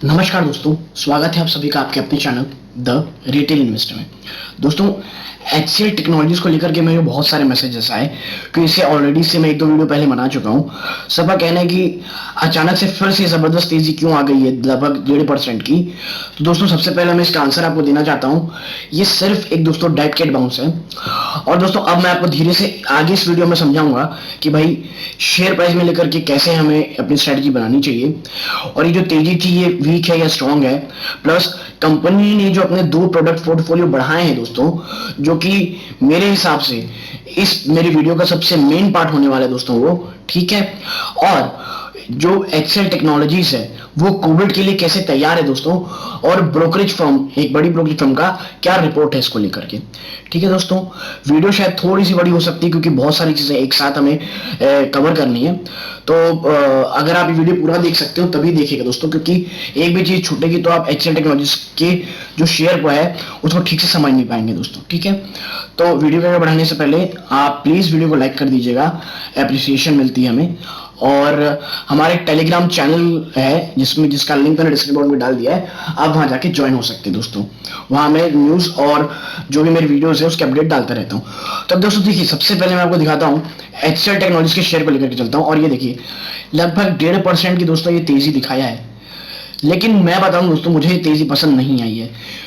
नमस्कार दोस्तों, स्वागत है आप सभी का आपके अपने चैनल द रिटेल इन्वेस्टर में। दोस्तों, एचसीएल टेक्नोलॉजीज को लेकर के मेरे बहुत सारे मैसेजेस आए कि इसे ऑलरेडी से मैं एक दो वीडियो पहले बना चुका हूँ। सबका कहना है कि अचानक से फिर से जबरदस्त तेजी क्यों आ गई है, लगभग 1.5% की। तो दोस्तों, सबसे पहले मैं इसका आंसर आपको देना चाहता हूँ। ये सिर्फ एक दोस्तों डेड कैट बाउंस है। और दोस्तों, अब मैं आपको धीरे से आगे इस वीडियो में समझाऊंगा कि भाई शेयर प्राइस में लेकर के कैसे हमें अपनी स्ट्रेटजी बनानी चाहिए, और ये जो तेजी थी ये वीक है या स्ट्रांग है। प्लस कंपनी ने जो अपने 2 प्रोडक्ट पोर्टफोलियो बढ़ाए हैं दोस्तों, जो कि मेरे हिसाब से इस मेरी वीडियो का सबसे मेन पार्ट होने वाला है दोस्तों वो, ठीक है। और जो एक्सेल टेक्नोलॉजीज है वो कोविड के लिए कैसे तैयार है दोस्तों, और ब्रोकरेज फर्म, एक बड़ी ब्रोकरेज फर्म का क्या रिपोर्ट है इसको लेकर के। ठीक है दोस्तों, वीडियो शायद थोड़ी सी बड़ी हो सकती है क्योंकि बहुत सारी चीजें एक साथ हमें कवर करनी है। तो अगर आप ये वीडियो पूरा देख सकते हो तभी देखिएगा दोस्तों, क्योंकि एक भी चीज छूटेगी तो आप एक्सेल टेक्नोलॉजीज के जो शेयर को है उसको ठीक से समझ नहीं पाएंगे दोस्तों। ठीक है, तो वीडियो को बढ़ाने से पहले आप प्लीज वीडियो को लाइक कर दीजिएगा, एप्रिसिएशन मिलती है हमें। और हमारे टेलीग्राम चैनल है जिसका लिंक मैंने डिस्क्रिप्शन बॉक्स में डाल दिया है, आप वहां जाके ज्वाइन हो सकते हैं दोस्तों। वहां मैं न्यूज और जो भी मेरी वीडियोस है उसके अपडेट डालता रहता हूँ। तो दोस्तों देखिए, सबसे पहले मैं आपको दिखाता हूँ एक्सेल टेक्नोलॉजी के शेयर को लेकर के चलता हूँ। और ये देखिए, लगभग 1.5% की दोस्तों ये तेजी दिखाया है। लेकिन मैं बताऊं दोस्तों, मुझे ये तेजी पसंद नहीं आई है,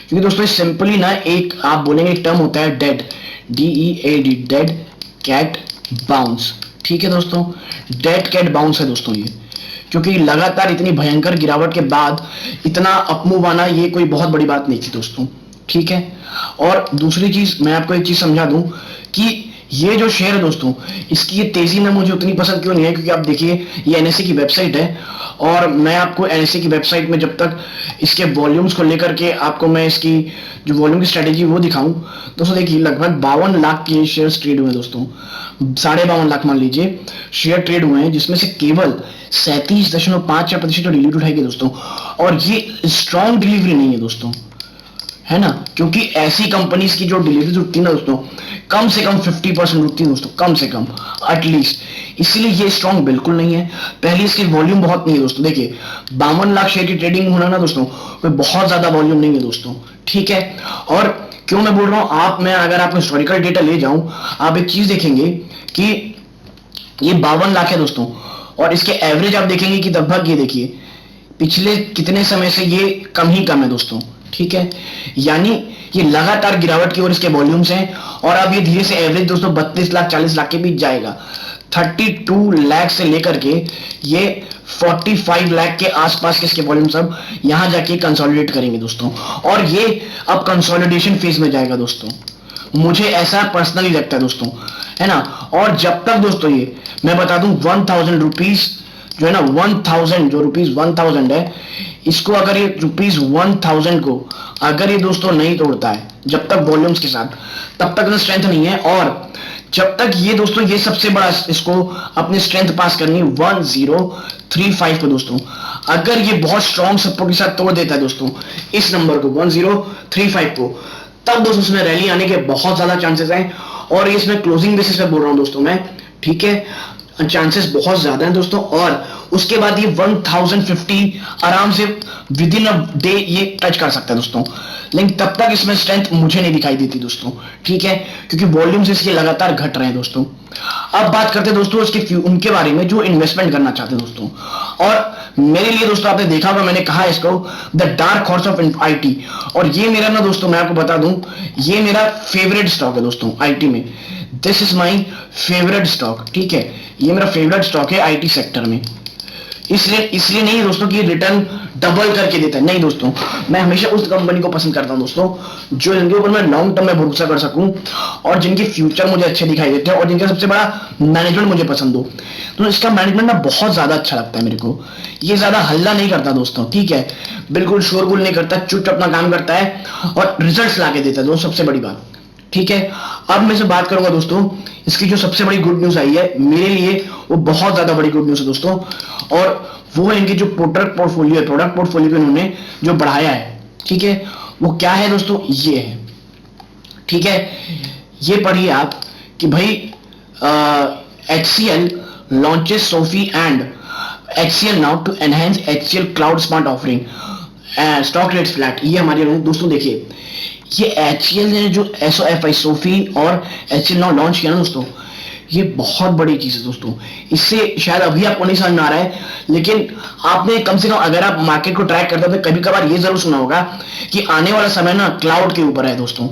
क्योंकि दोस्तों सिंपली ना, एक आप बोलेंगे एक टर्म होता है dead, DEAD, dead cat bounce. ठीक है दोस्तों, डेड कैट बाउंस है दोस्तों ये, क्योंकि लगातार इतनी भयंकर गिरावट के बाद इतना अपमूव आना ये कोई बहुत बड़ी बात नहीं थी दोस्तों। ठीक है, और दूसरी चीज मैं आपको एक चीज समझा दूं कि ये जो शेयर है दोस्तों, इसकी ये तेजी ना मुझे उतनी पसंद क्यों नहीं है, क्योंकि आप देखिए ये एनएसए की वेबसाइट है, और मैं आपको एनएसए की वेबसाइट में जब तक इसके वॉल्यूम्स को लेकर के आपको मैं इसकी जो वॉल्यूम की स्ट्रेटेजी वो दिखाऊं दोस्तों, देखिए लगभग 52 लाख के शेयर ट्रेड हुए दोस्तों, 52.5 लाख मान लीजिए शेयर ट्रेड हुए हैं, जिसमें से केवल 37.5% तो डिलीट उठाएगी दोस्तों। और ये स्ट्रॉन्ग डिलीवरी नहीं है दोस्तों, है ना, क्योंकि ऐसी कंपनीज की जो डिलीवरी रुकती है ना दोस्तों, कम से कम 50% रुकती है दोस्तों, कम से कम एटलीस्ट। इसीलिए ये स्ट्रॉन्ग बिल्कुल नहीं है। पहले इसकी वॉल्यूम बहुत नहीं है दोस्तों, देखिए 52 लाख शेयर की ट्रेडिंग होना ना दोस्तों, कोई बहुत ज्यादा वॉल्यूम नहीं है दोस्तों। ठीक है, और क्यों मैं बोल रहा हूं, आप मैं अगर आपको हिस्टोरिकल डेटा ले जाऊं, आप एक चीज देखेंगे कि ये 52 लाख है दोस्तों, और इसके एवरेज आप देखेंगे कि लगभग ये देखिए पिछले कितने समय से ये कम ही कम है दोस्तों। ठीक है, यानी ये लगातार गिरावट की ओर इसके वॉल्यूम्स हैं, और अब ये धीरे से एवरेज दोस्तों 32 लाख 40 लाख के बीच जाएगा। 32 लाख से लेकर के ये 45 लाख के आसपास के इसके वॉल्यूम सब यहां जाके कंसोलिडेट करेंगे दोस्तों, और ये अब कंसोलिडेशन फेज में जाएगा दोस्तों। मुझे ऐसा पर्सनली लगता है दोस्तों, है ना। और जब तक दोस्तों ये मैं बता दूं 1000 रुपीज जो है ना, 1000 जो रुपीज 1000 है, इसको अगर ये रुपीज 1000 को अगर ये दोस्तों नहीं तोड़ता है जब तक वॉल्यूम्स के साथ, तब तक स्ट्रेंथ नहीं है। और जब तक ये दोस्तों, ये सबसे बड़ा इसको अपनी स्ट्रेंथ पास करनी है 1035 को दोस्तों। अगर ये बहुत स्ट्रॉन्ग सपोर्ट के साथ तोड़ देता है दोस्तों इस नंबर को 1035 को, तब दोस्तों इसमें रैली आने के बहुत ज्यादा चांसेस हैं। और ये इसमें क्लोजिंग बेसिस पे बोल रहा हूं दोस्तों मैं, ठीक है, चांसेस बहुत ज्यादा हैं दोस्तों। और उसके बाद ये 1050 आराम से विद इन अ डे ये टच कर सकता है दोस्तों, लेकिन तब तक इसमें स्ट्रेंथ मुझे नहीं दिखाई देती दोस्तों। ठीक है, क्योंकि वॉल्यूम्स इसके लगातार घट रहे हैं दोस्तों। अब बात करते हैं दोस्तों उसके उनके बारे में जो इन्वेस्टमेंट करना चाहते हैं दोस्तों। और मेरे लिए दोस्तों, आपने देखा होगा मैंने कहा इसको the dark horse of IT, और ये मेरा ना दोस्तों, मैं आपको बता दूं, ये मेरा फेवरेट स्टॉक है दोस्तों आईटी में। This is my favourite stock. ठीक है, ये मेरा फेवरेट स्टॉक है आईटी सेक्टर में। इसलिए नहीं दोस्तों कि रिटर्न डबल करके देता है, नहीं दोस्तों, मैं हमेशा उस कंपनी को पसंद करता हूं दोस्तों जो जिनके ऊपर मैं लॉन्ग टर्म में भरोसा कर सकूं, और जिनके फ्यूचर मुझे अच्छे दिखाई देते हैं, और जिनका सबसे बड़ा मैनेजमेंट मुझे पसंद हो। तो इसका मैनेजमेंट ना बहुत ज्यादा अच्छा लगता है मेरे को। ये ज्यादा हल्ला नहीं करता दोस्तों, ठीक है, बिल्कुल शोरगुल नहीं करता, चुप अपना काम करता है और रिजल्ट ला के देता है दोस्तों, सबसे बड़ी बात। ठीक है, अब मैं से बात करूंगा दोस्तों, इसकी जो सबसे बड़ी गुड न्यूज आई है मेरे लिए, वो बहुत ज्यादा बड़ी गुड न्यूज है दोस्तों, और वो है इनकी जो प्रोडक्ट पोर्टफोलियो इन्होंने जो बढ़ाया है। ठीक है, वो क्या है दोस्तों, ये है। ठीक है, ये पढ़िए आप कि भाई HCL launches SOFI and HCL now to enhance HCL cloud smart offering. Stock rates flat, ये हमारे दोस्तों देखिए ये एचसीएल ने जो एसओएफआई सोफी और एचसीएल नाउ लॉन्च किया ना दोस्तों, ये बहुत बड़ी चीज है दोस्तों। इससे शायद अभी आपको नहीं समझ में आ रहा है, लेकिन आपने कम से कम अगर आप मार्केट को ट्रैक करते हो तो कभी कभार ये जरूर सुना होगा कि आने वाला समय ना क्लाउड के ऊपर है दोस्तों।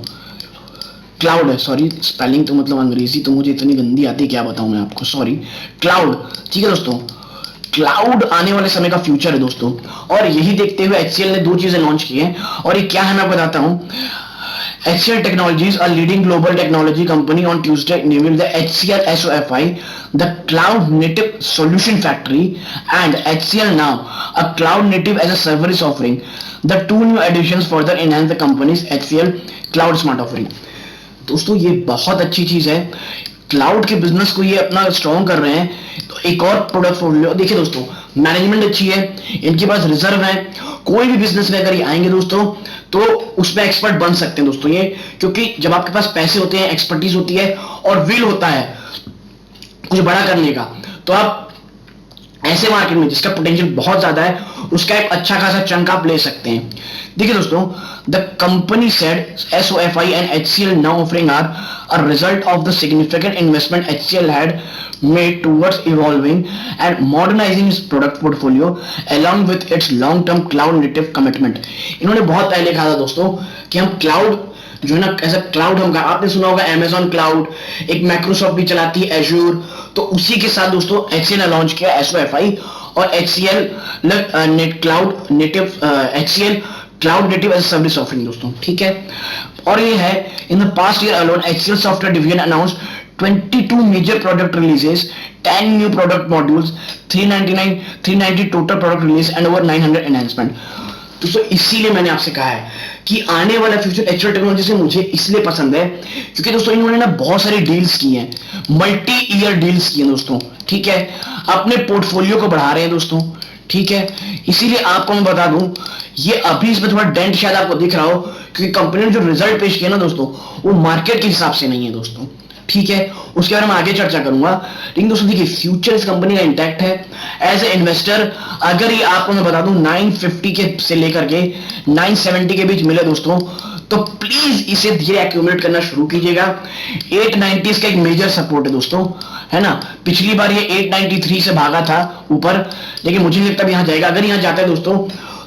क्लाउड है, सॉरी स्पेलिंग तो मतलब अंग्रेजी तो मुझे इतनी गंदी आती है क्या बताऊं मैं आपको, सॉरी। क्लाउड, ठीक है दोस्तों, क्लाउड आने वाले समय का फ्यूचर है दोस्तों। और यही देखते हुए एचसीएल ने दो चीजें लॉन्च की हैं, और ये क्या है मैं आपको बताता हूं। HCL Technologies, a leading global technology company, on Tuesday unveiled the HCL SOFI, the Cloud Native Solution Factory, and HCL Now, a Cloud Native as a Service offering. The two new additions further enhance the company's HCL Cloud Smart offering. दोस्तों ये बहुत अच्छी चीज है, cloud के business को ये अपना स्ट्रॉन्ग कर रहे हैं। तो एक और प्रोडक्ट पोर्टफोलियो देखिए दोस्तों, मैनेजमेंट अच्छी है, इनके पास रिजर्व है, कोई भी बिजनेस लेकर ये आएंगे दोस्तों तो उसमें एक्सपर्ट बन सकते हैं दोस्तों ये, क्योंकि जब आपके पास पैसे होते हैं, एक्सपर्टीज होती है और विल होता है कुछ बड़ा करने का, तो आप ऐसे मार्केट में जिसका पोटेंशियल बहुत ज्यादा है उसका एक अच्छा खासा चंक आप ले सकते हैं। देखिए दोस्तों, the company said SOFI and HCL now offering are a result of the significant investment HCL had made towards evolving and modernizing its product portfolio along with its long term cloud native commitment. इन्होंने बहुत पहले कहा था दोस्तों कि हम cloud जो है ना, ऐसा क्लाउड होगा, आपने सुना होगा Amazon क्लाउड, एक माइक्रोसॉफ्ट भी चलाती है एज्योर, तो उसी के साथ दोस्तों HCL ने लॉन्च किया SOFI और HCL net cloud native, HCL cloud native as service offering दोस्तों, ठीक है। और ये है in the past year alone HCL software division announced 22 major product releases, 10 new product modules, 390 total product release and over 900 enhancement. दोस्तों इसीलिए मैंने आपसे कहा है कि आने वाला फ्यूचर HCL टेक्नोलॉजी से मुझे इसलिए पसंद है क्योंकि दोस्तों इन्होंने ना बहुत सारी डील्स की हैं, मल्टी ईयर डील्स की हैं दोस्तों, ठीक है, अपने पोर्टफोलियो को बढ़ा रहे हैं दोस्तों, ठीक है। इसीलिए आपको मैं बता दूं, ये अभी इसमें थोड़ा डेंट शायद आपको दिख रहा हो क्योंकि कंपनी ने जो रिजल्ट पेश किया ना दोस्तों वो मार्केट के हिसाब से नहीं है दोस्तों, ठीक है, उसके बारे में आगे चर्चा करूंगा। लेकिन दोस्तों देखिए फ्यूचर इस कंपनी का इंटैक्ट है। एज ए इन्वेस्टर अगर ये आपको मैं बता दूं 950 के से लेकर के 970 के बीच मिले दोस्तों तो प्लीज इसे धीरे एक्यूमुलेट करना शुरू कीजिएगा। 890 का एक मेजर सपोर्ट है दोस्तों, है ना, पिछली बार ये 893 से भागा था ऊपर, लेकिन मुझे नहीं लगता भी यहां जाएगा। अगर यहां जाता है दोस्तों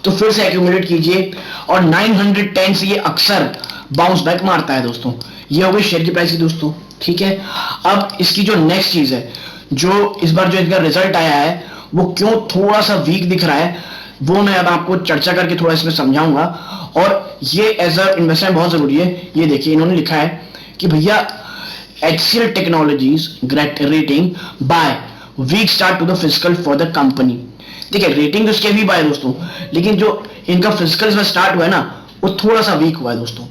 तो फिर से एक्यूमुलेट कीजिए, और 910 से ये अक्सर बाउंस बैक मारता है दोस्तों। ये हो गई शेयर की प्राइस की दोस्तों, ठीक है। अब इसकी जो नेक्स्ट चीज है, जो इस बार जो इनका रिजल्ट आया है वो क्यों थोड़ा सा वीक दिख रहा है, वो मैं अब आपको चर्चा करके थोड़ा इसमें समझाऊंगा, और ये एज अ इन्वेस्टमेंट बहुत जरूरी है। ये देखिए इन्होंने लिखा है कि भैया HCL technologies rating buy week start to the physical for the company. देखिए रेटिंग तो इसके भी बाय दोस्तों, लेकिन जो इनका फिजिकल में स्टार्ट हुआ है ना वो थोड़ा सा वीक हुआ है दोस्तों,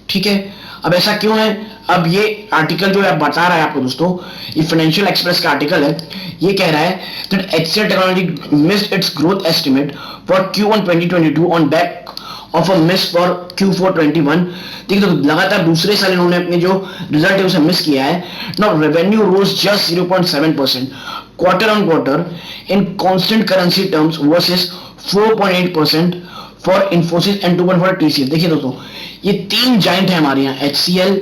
ठीक है। अब ऐसा क्यों है, अब ये आर्टिकल जो है बता रहा है आपको दोस्तों, ये फाइनेंशियल एक्सप्रेस का आर्टिकल है, ये कह रहा है that HCL technology missed it's growth estimate for Q1 2022 on back of a miss for Q4 21। देखिए तो लगातार दूसरे साल इन्होंने अपने जो रिजल्ट है उसे मिस किया है। Now revenue rose just 0.7% quarter on quarter in constant currency terms versus 4.8% for Infosys and 2.4 TCS। देखिए दोस्तों ये तीन जाइंट है हमारे यहाँ, HCL,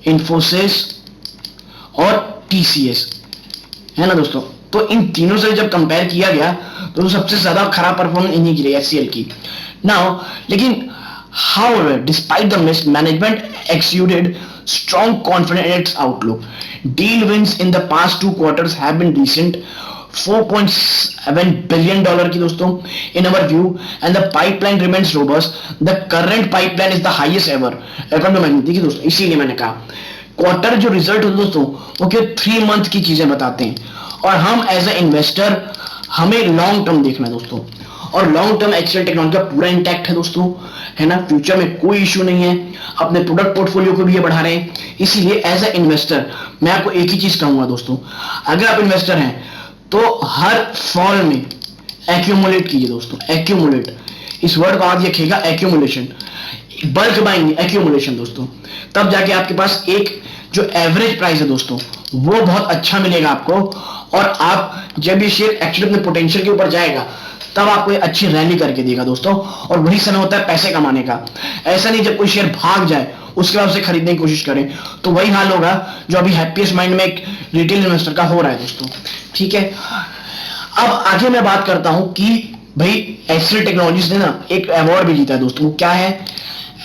इन्फोसिस और TCS, है ना दोस्तों। तो इन तीनों से जब कंपेयर किया गया तो सबसे ज्यादा खराब परफॉर्मेंस इन्हीं की रही HCL की। नाउ लेकिन however despite the miss, management exuded strong confidence in its outlook. Deal wins in the past 2 quarters have been decent, $4.7 billion की दोस्तों in our view, and the pipeline remains robust. The current pipeline is the highest ever according to management। देखिए दोस्तों इसीलिए मैंने कहा quarter जो result होते दोस्तों वो केवल 3 मंथ की चीजें बताते हैं, और हम एज ए इन्वेस्टर हमें लॉन्ग टर्म देखना है दोस्तों, और लॉन्ग टर्म HCL टेक्नोलॉजी का पूरा इंटैक्ट है दोस्तों, है ना, फ्यूचर में कोई इश्यू नहीं है, अपने प्रोडक्ट पोर्टफोलियो को भी ये बढ़ा रहे हैं। इसीलिए एज ए इन्वेस्टर मैं आपको एक ही चीज कहूंगा दोस्तों, अगर आप इन्वेस्टर हैं तो हर फॉल में एक्यूमुलेट कीजिए दोस्तों, एक्यूमुलेट, इस वर्ड का याद रखिएगा, एक्यूमुलेशन, बल्क बाइंग, एक्यूमुलेशन दोस्तों, तब जाके आपके पास एक जो एवरेज प्राइस है दोस्तों वो बहुत अच्छा मिलेगा आपको, और आप जब ये शेयर एक्चुअली अपने पोटेंशियल के ऊपर जाएगा तब आपको एक अच्छी रैली करके देगा दोस्तों, और वही समय होता है पैसे कमाने का। ऐसा नहीं जब कोई शेयर भाग जाए उसके बाद उसे खरीदने की कोशिश करें, तो वही हाल होगा जो अभी हैप्पीएस्ट माइंड में एक रिटेल इन्वेस्टर का हो रहा है दोस्तों। ठीक है, अब आगे मैं बात करता हूं कि भाई HCL टेक्नोलॉजीज ने ना एक अवार्ड भी जीता है दोस्तों। क्या है?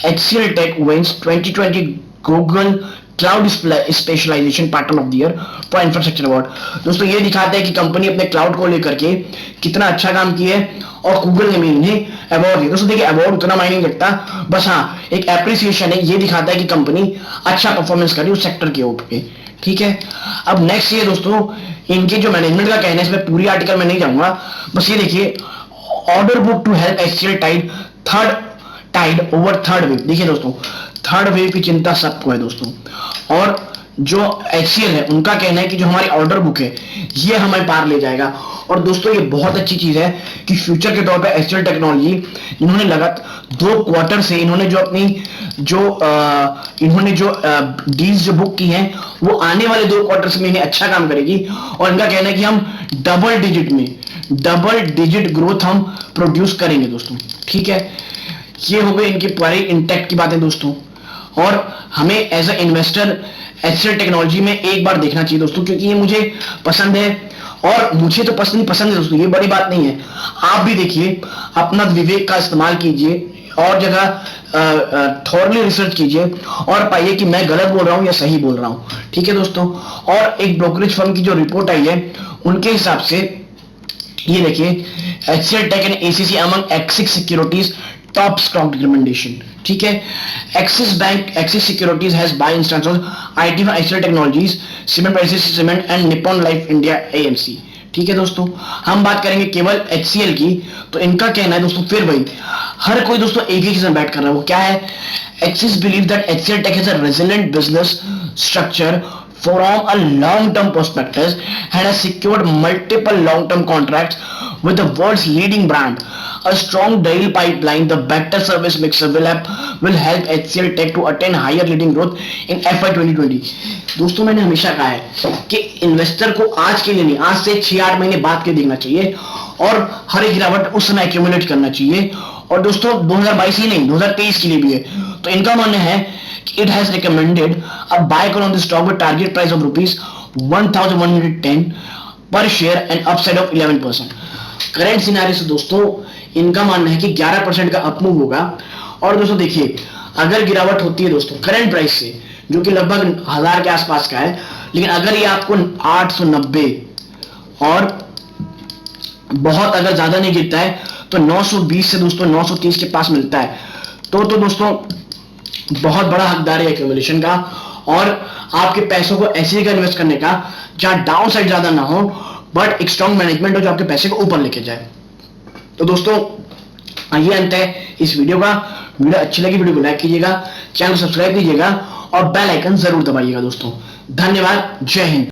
HCL tech wins 2020 Google cloud specialization partner of the year for infrastructure award. दोस्तों ये दिखाता है कि कंपनी अपने क्लाउड को लेकर के कितना अच्छा काम किया है, और गूगल ने भी इन्हें अवार्ड दिया। दोस्तों देखिए, अवार्ड उतना मायने नहीं रखता, बस हाँ एक एप्रिसिएशन है, ये दिखाता है कि कंपनी अच्छा परफॉर्मेंस कर रही है उस सेक्टर के ऊपर पे। ठीक है, अब नेक्स्ट ये दोस्तों इनके जो मैनेजमेंट का कहना है, इसमें पूरी आर्टिकल में नहीं जाऊंगा, बस ये देखिए order book to help HCL tide over third wave. देखिए दोस्तों, थर्ड वेव की चिंता सबको है दोस्तों, और जो HCL है उनका कहना है कि जो हमारी ऑर्डर बुक है ये हमें पार ले जाएगा। और दोस्तों ये बहुत अच्छी चीज है कि फ्यूचर के तौर पे HCL टेक्नोलॉजी इन्होंने लगातार 2 क्वार्टर से इन्होंने जो अपनी डील्स जो बुक की हैं वो आने वाले 2 क्वार्टर में इन्हें अच्छा काम करेगी, और इनका कहना है कि हम डबल डिजिट ग्रोथ हम प्रोड्यूस करेंगे दोस्तों। ठीक है, ये हो गई इनकी पूरी इंटेक्ट की बातें दोस्तों, और हमें as a investor HCL technology में एक बार देखना चाहिए दोस्तों, क्योंकि ये मुझे पसंद है, और मुझे तो पसंद है दोस्तों, ये बड़ी बात नहीं है। आप भी देखिए, अपना विवेक का इस्तेमाल कीजिए और जगह थॉरली रिसर्च कीजिए और पाइए कि मैं गलत बोल रहा हूं या सही बोल रहा हूं। ठीक है दोस्तों, और एक ब्रोकरेज फर्म की जो रिपोर्ट आई है उनके हिसाब से ये देखिए, HCL tech and ACC among Axis securities top stock recommendation. ठीक है, Axis securities has buy instance IT for HCL technologies, cement prices cement and Nippon life India AMC। ठीक है दोस्तों, हम बात करेंगे केवल HCL की, तो इनका कहना है दोस्तों, फिर वही हर कोई दोस्तों एक ही चीज में बैठ कर रहा है, वो क्या है? Axis believe that HCL tech has a resilient business structure from a long-term perspective and has secured multiple long-term contracts with the world's leading brand. A strong deal pipeline, the better service mix will help HCL Tech to attain higher leading growth in FY 2020. दोस्तों मैंने हमेशा कहा है कि investor को आज के लिए नहीं, आज से 6-8 महीने बाद के देखना चाहिए, और हर एक गिरावट उस समय एक्यूमुलेट करना चाहिए। और दोस्तों 2022 ही नहीं, 2023 के लिए भी है। तो इनका मानना है it has recommended a buy on the stock with target price of rupees 1110 per share and upside of 11%। Current scenario से दोस्तों इनका मानना है कि 11% का अपमूव होगा। और दोस्तों देखिए, अगर गिरावट होती है दोस्तों करंट प्राइस से, जो कि लगभग 1000 के आसपास का है, लेकिन अगर ये आपको 890 और बहुत अगर ज्यादा नहीं गिरता है तो 920 से दोस्तों 930 के पास मिलता है, तो दोस्तों बहुत बड़ा हकदार है एक्यूमुलेशन का, और आपके पैसों को ऐसे जगह इन्वेस्ट करने का जहां डाउन साइड ज्यादा ना हो, बट एक स्ट्रॉन्ग मैनेजमेंट हो जो आपके पैसे को ऊपर लेके जाए। तो दोस्तों ये अंत है इस वीडियो का। वीडियो अच्छी लगी वीडियो को लाइक कीजिएगा, चैनल को सब्सक्राइब कीजिएगा और बेल आइकन जरूर दबाइएगा दोस्तों। धन्यवाद, जय हिंद।